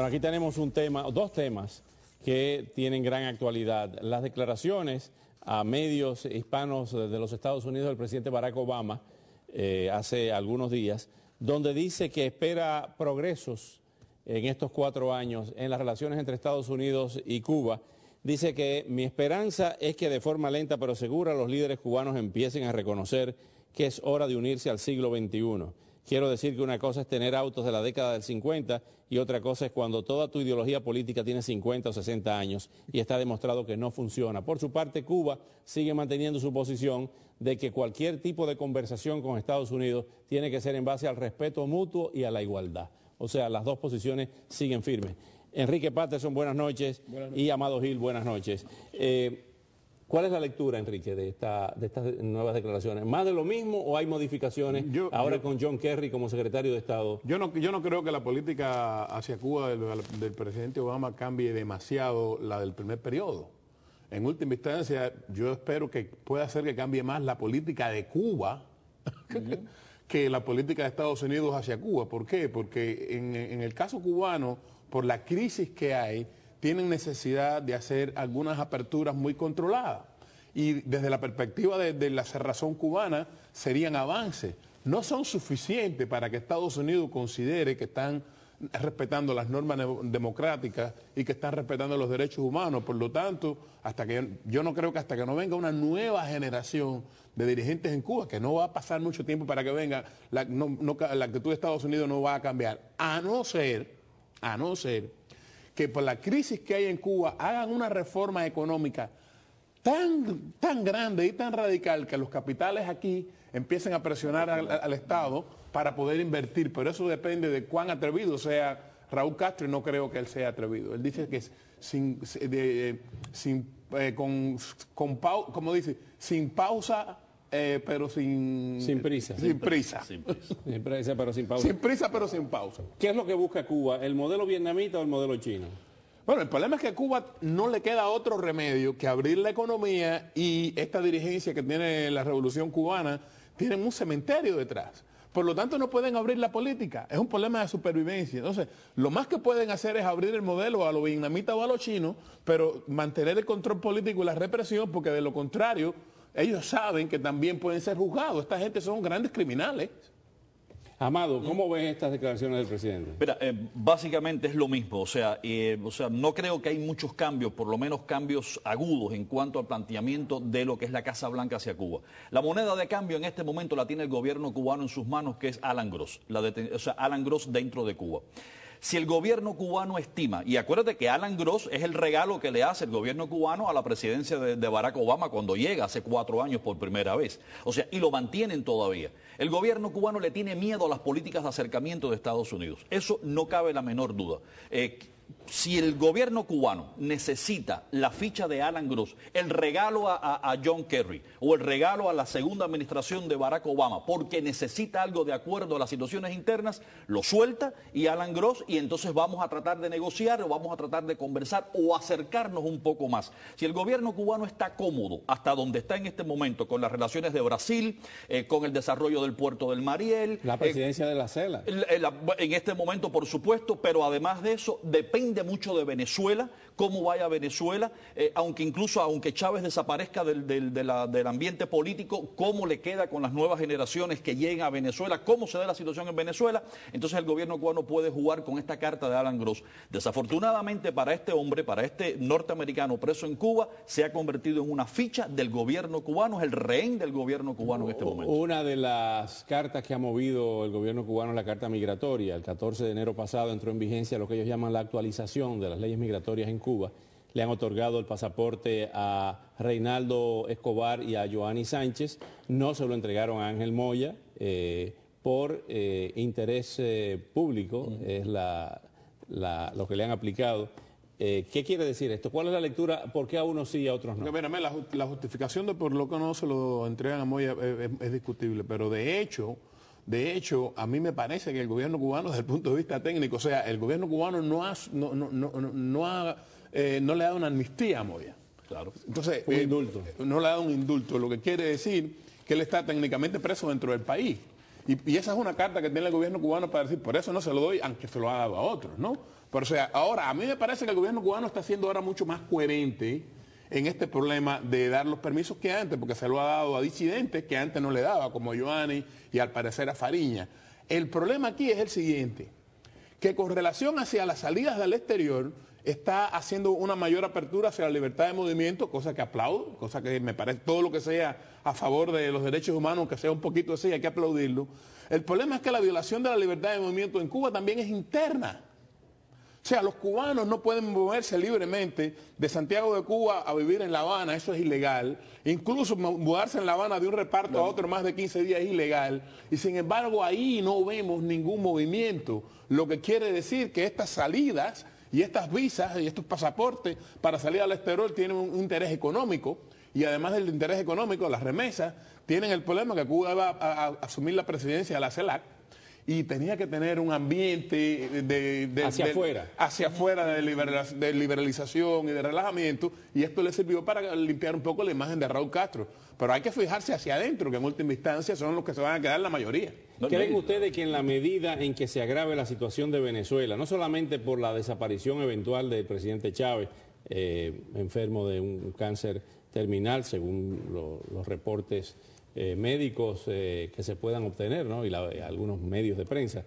Bueno, aquí tenemos un tema, dos temas que tienen gran actualidad. Las declaraciones a medios hispanos de los Estados Unidos del presidente Barack Obama hace algunos días, donde dice que espera progresos en estos 4 años en las relaciones entre Estados Unidos y Cuba. Dice que mi esperanza es que de forma lenta pero segura los líderes cubanos empiecen a reconocer que es hora de unirse al siglo XXI. Quiero decir que una cosa es tener autos de la década del 50 y otra cosa es cuando toda tu ideología política tiene 50 o 60 años y está demostrado que no funciona. Por su parte, Cuba sigue manteniendo su posición de que cualquier tipo de conversación con Estados Unidos tiene que ser en base al respeto mutuo y a la igualdad. O sea, las dos posiciones siguen firmes. Enrique Patterson, buenas noches. Y Amado Gil, buenas noches. ¿Cuál es la lectura, Enrique, de estas nuevas declaraciones? ¿Más de lo mismo o hay modificaciones ahora con John Kerry como secretario de Estado? Yo no creo que la política hacia Cuba del presidente Obama cambie demasiado la del primer periodo. En última instancia, yo espero que pueda hacer que cambie más la política de Cuba que la política de Estados Unidos hacia Cuba. ¿Por qué? Porque en el caso cubano, por la crisis que hay, tienen necesidad de hacer algunas aperturas muy controladas. Y desde la perspectiva de la cerrazón cubana, serían avances. No son suficientes para que Estados Unidos considere que están respetando las normas democráticas y que están respetando los derechos humanos. Por lo tanto, yo no creo que hasta que no venga una nueva generación de dirigentes en Cuba, que no va a pasar mucho tiempo para que venga, la actitud de Estados Unidos no va a cambiar, a no ser que por la crisis que hay en Cuba hagan una reforma económica tan grande y tan radical que los capitales aquí empiecen a presionar al Estado para poder invertir. Pero eso depende de cuán atrevido sea Raúl Castro, y no creo que él sea atrevido. Él dice que sin pausa, pero sin prisa. Sin prisa. Sin prisa, pero sin pausa. Sin prisa, pero sin pausa. ¿Qué es lo que busca Cuba? ¿El modelo vietnamita o el modelo chino? Bueno, el problema es que a Cuba no le queda otro remedio que abrir la economía, y esta dirigencia que tiene la Revolución Cubana tienen un cementerio detrás. Por lo tanto, no pueden abrir la política. Es un problema de supervivencia. Entonces, lo más que pueden hacer es abrir el modelo a los vietnamitas o a los chinos, pero mantener el control político y la represión, porque de lo contrario, ellos saben que también pueden ser juzgados. Esta gente son grandes criminales. Amado, ¿cómo ves estas declaraciones del presidente? Mira, básicamente es lo mismo, o sea, no creo que hay muchos cambios, por lo menos cambios agudos en cuanto al planteamiento de lo que es la Casa Blanca hacia Cuba. La moneda de cambio en este momento la tiene el gobierno cubano en sus manos, que es Alan Gross, Alan Gross dentro de Cuba. Si el gobierno cubano estima, y acuérdate que Alan Gross es el regalo que le hace el gobierno cubano a la presidencia de Barack Obama cuando llega hace 4 años por primera vez, o sea, y lo mantienen todavía. El gobierno cubano le tiene miedo a las políticas de acercamiento de Estados Unidos, eso no cabe la menor duda. Si el gobierno cubano necesita la ficha de Alan Gross, el regalo a John Kerry o el regalo a la segunda administración de Barack Obama, porque necesita algo de acuerdo a las situaciones internas, lo suelta y Alan Gross, y entonces vamos a tratar de negociar o vamos a tratar de conversar o acercarnos un poco más. Si el gobierno cubano está cómodo hasta donde está en este momento con las relaciones de Brasil, con el desarrollo del puerto del Mariel, la presidencia de la CELAC. En este momento, por supuesto, pero además de eso, depende mucho de Venezuela, cómo vaya Venezuela, aunque Chávez desaparezca del ambiente político, cómo le queda con las nuevas generaciones que lleguen a Venezuela, cómo se da la situación en Venezuela. Entonces el gobierno cubano puede jugar con esta carta de Alan Gross. Desafortunadamente para este hombre, para este norteamericano preso en Cuba, se ha convertido en una ficha del gobierno cubano, es el rehén del gobierno cubano en este momento. Una de las cartas que ha movido el gobierno cubano es la carta migratoria. El 14 de enero pasado entró en vigencia lo que ellos llaman la actualización de las leyes migratorias en Cuba. Le han otorgado el pasaporte a Reinaldo Escobar y a Joanny Sánchez. No se lo entregaron a Ángel Moya por interés público, es lo que le han aplicado. ¿Qué quiere decir esto? ¿Cuál es la lectura? ¿Por qué a unos sí y a otros no? Mírame, la justificación de por lo que no se lo entregan a Moya es discutible, pero de hecho, a mí me parece que el gobierno cubano, desde el punto de vista técnico, o sea, el gobierno cubano no le ha dado una amnistía a Moya. Claro. Entonces, un indulto. No le ha dado un indulto, lo que quiere decir que él está técnicamente preso dentro del país. Y esa es una carta que tiene el gobierno cubano para decir, por eso no se lo doy, aunque se lo ha dado a otros, ¿no? Pero o sea, ahora, a mí me parece que el gobierno cubano está siendo ahora mucho más coherente en este problema de dar los permisos que antes, porque se lo ha dado a disidentes que antes no le daba, como Yohani y al parecer a Fariña. El problema aquí es el siguiente, que con relación hacia las salidas del exterior, está haciendo una mayor apertura hacia la libertad de movimiento, cosa que aplaudo, cosa que me parece todo lo que sea a favor de los derechos humanos, que sea un poquito así, hay que aplaudirlo. El problema es que la violación de la libertad de movimiento en Cuba también es interna. O sea, los cubanos no pueden moverse libremente de Santiago de Cuba a vivir en La Habana, eso es ilegal. Incluso mudarse en La Habana de un reparto a otro más de 15 días es ilegal. Y sin embargo ahí no vemos ningún movimiento. Lo que quiere decir que estas salidas y estas visas y estos pasaportes para salir al exterior tienen un interés económico. Y además del interés económico, las remesas tienen el problema que Cuba va a asumir la presidencia de la CELAC. Y tenía que tener un ambiente hacia afuera de liberalización y de relajamiento, y esto le sirvió para limpiar un poco la imagen de Raúl Castro. Pero hay que fijarse hacia adentro, que en última instancia son los que se van a quedar la mayoría. ¿Creen ustedes que en la medida en que se agrave la situación de Venezuela, no solamente por la desaparición eventual del presidente Chávez, enfermo de un cáncer terminal, según los reportes médicos que se puedan obtener, ¿no? Y algunos medios de prensa,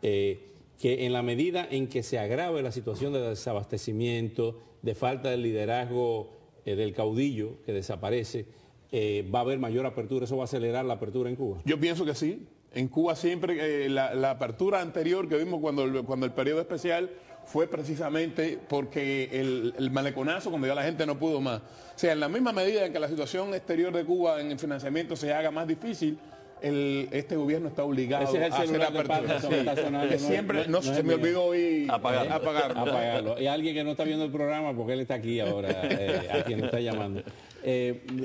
que en la medida en que se agrave la situación de desabastecimiento, de falta de liderazgo del caudillo que desaparece, va a haber mayor apertura, eso va a acelerar la apertura en Cuba? Yo pienso que sí. En Cuba siempre, la apertura anterior que vimos cuando el periodo especial fue precisamente porque el maleconazo, cuando ya la gente no pudo más. O sea, en la misma medida en que la situación exterior de Cuba en el financiamiento se haga más difícil, este gobierno está obligado a hacer apertura. Se me olvidó hoy apagarlo. Y alguien que no está viendo el programa, porque él está aquí ahora, a quien está llamando.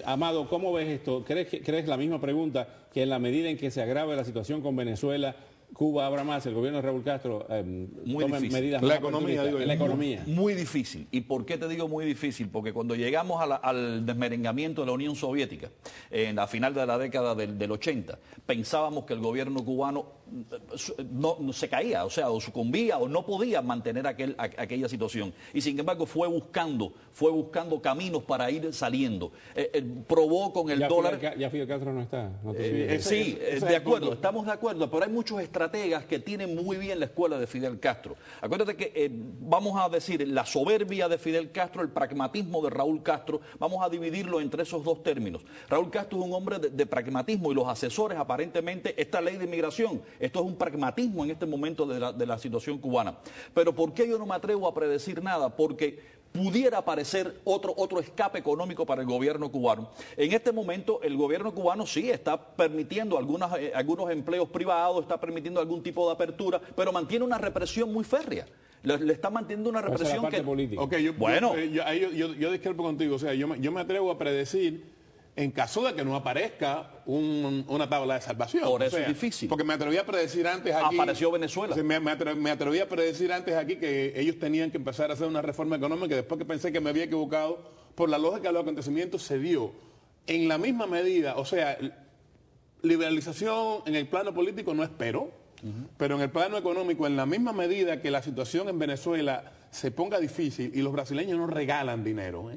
Amado, ¿cómo ves esto? ¿Crees la misma pregunta, que en la medida en que se agrave la situación con Venezuela, Cuba abra más, el gobierno de Raúl Castro tome medidas más la economía? Muy difícil. ¿Y por qué te digo muy difícil? Porque cuando llegamos al desmerengamiento de la Unión Soviética, en la final de la década del 80, pensábamos que el gobierno cubano no se caía, o sea, o sucumbía o no podía mantener aquella situación. Y sin embargo fue buscando caminos para ir saliendo. Probó con el dólar. Ya Fidel Castro no está. Sí, de acuerdo, estamos de acuerdo, pero hay muchos estrategas que tienen muy bien la escuela de Fidel Castro. Acuérdate que vamos a decir la soberbia de Fidel Castro, el pragmatismo de Raúl Castro, vamos a dividirlo entre esos dos términos. Raúl Castro es un hombre de pragmatismo y los asesores aparentemente, esta ley de inmigración, esto es un pragmatismo en este momento de la situación cubana. Pero ¿por qué yo no me atrevo a predecir nada? Porque pudiera aparecer otro escape económico para el gobierno cubano. En este momento el gobierno cubano sí está permitiendo algunos empleos privados, está permitiendo algún tipo de apertura, pero mantiene una represión muy férrea. Le está manteniendo una represión que... política. Okay, yo discrepo contigo. O sea, yo me atrevo a predecir en caso de que no aparezca una tabla de salvación. Por eso es difícil. Porque me atreví a predecir antes aquí... Apareció Venezuela. Me atreví a predecir antes aquí que ellos tenían que empezar a hacer una reforma económica, y después que pensé que me había equivocado, por la lógica de los acontecimientos se dio. En la misma medida, o sea, liberalización en el plano político no espero, pero en el plano económico, en la misma medida que la situación en Venezuela se ponga difícil, y los brasileños no regalan dinero,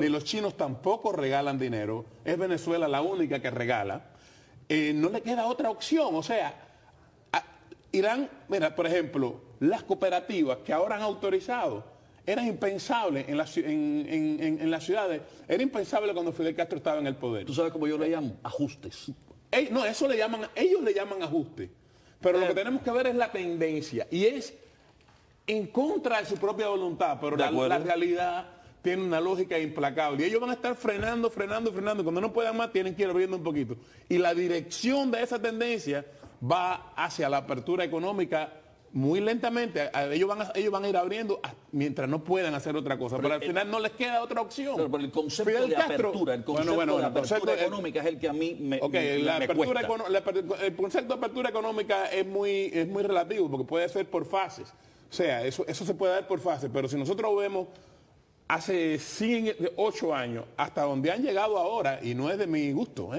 ni los chinos tampoco regalan dinero, es Venezuela la única que regala, no le queda otra opción. O sea, Irán, mira, por ejemplo, las cooperativas que ahora han autorizado, eran impensables en las ciudades, era impensable cuando Fidel Castro estaba en el poder. ¿Tú sabes cómo yo le llamo? Ajustes. No, ellos le llaman ajustes, pero lo que tenemos que ver es la tendencia, y es en contra de su propia voluntad, pero la realidad tiene una lógica implacable. Y ellos van a estar frenando. Cuando no puedan más, tienen que ir abriendo un poquito. Y la dirección de esa tendencia va hacia la apertura económica muy lentamente. Ellos van a ir abriendo mientras no puedan hacer otra cosa. Pero al final no les queda otra opción. Pero el concepto de apertura, el concepto de económica es el que a mí me cuesta. El concepto de apertura económica es muy relativo, porque puede ser por fases. O sea, eso se puede dar por fases. Pero si nosotros vemos hace 8 años, hasta donde han llegado ahora, y no es de mi gusto,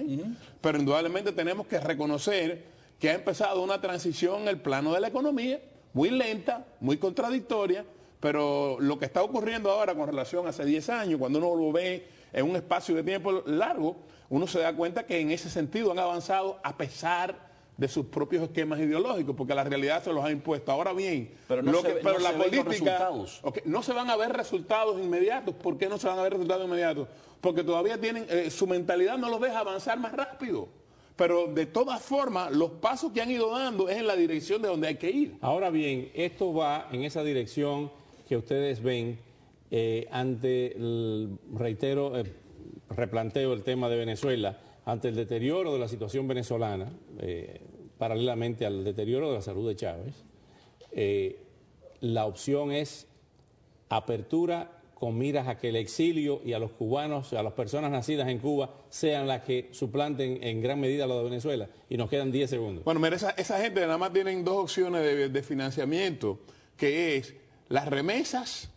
pero indudablemente tenemos que reconocer que ha empezado una transición en el plano de la economía, muy lenta, muy contradictoria, pero lo que está ocurriendo ahora con relación a hace 10 años, cuando uno lo ve en un espacio de tiempo largo, uno se da cuenta que en ese sentido han avanzado a pesar de sus propios esquemas ideológicos, porque la realidad se los ha impuesto. Ahora bien, pero la política, resultados. No se van a ver resultados inmediatos. ¿Por qué no se van a ver resultados inmediatos? Porque todavía tienen, su mentalidad no los deja avanzar más rápido. Pero de todas formas, los pasos que han ido dando es en la dirección de donde hay que ir. Ahora bien, esto va en esa dirección que ustedes ven ante el, reitero, replanteo el tema de Venezuela, ante el deterioro de la situación venezolana, paralelamente al deterioro de la salud de Chávez. La opción es apertura con miras a que el exilio y a los cubanos, a las personas nacidas en Cuba, sean las que suplanten en gran medida lo de Venezuela. Y nos quedan 10 segundos. Bueno, mira, esa gente nada más tienen dos opciones de financiamiento, que es las remesas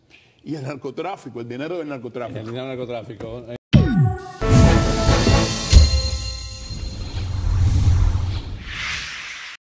y el narcotráfico, el dinero del narcotráfico. El dinero del narcotráfico.